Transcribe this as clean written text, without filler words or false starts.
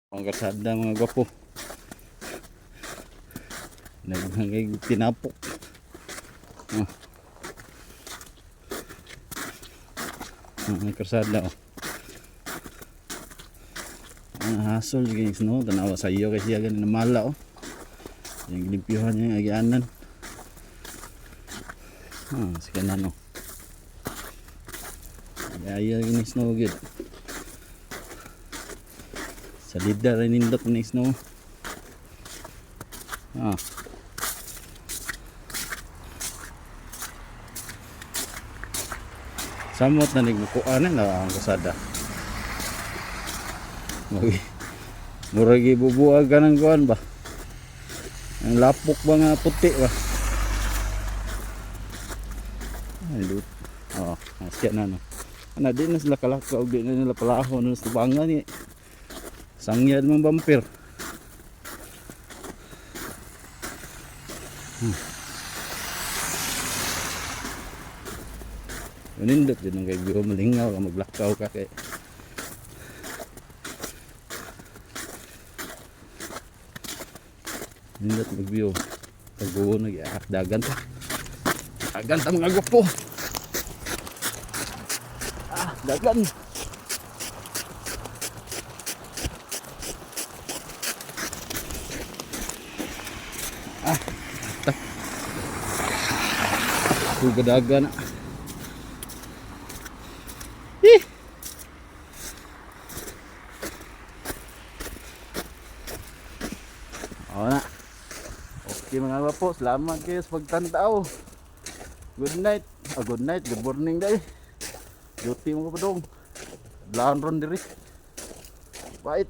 Ang kasada mga gwapo. Naghangay tinapok. Ang kasada oh. Ang hasol guys no, tanawa sa iyo kasi yan na mala oh. Yung limpyuhan niya yung agianan. Sige na no. Ayaw yung snow good. Salida rin nindot ni snow. Samot na nagbukuanan na ang kasada. Murag ibubuag ka ng kuan ba? Ang lapok ba nga puti ba? Ay lut. Asya na no. Ana di na sila kalakaw, di na nila palahon na sa bangan ni. Sangyad mang bumper. Nindot din ang kaibigo malingaw ka maglakaw ka kay nindot mag-view pag-uwo nag-dagan ta mga gwapo dagan dagan na na. Okay mga gwapo, salamat kayo sa pagtantaw. Good night. Good night, good morning day. Duty mga padong. Blahan ron diri. Bye.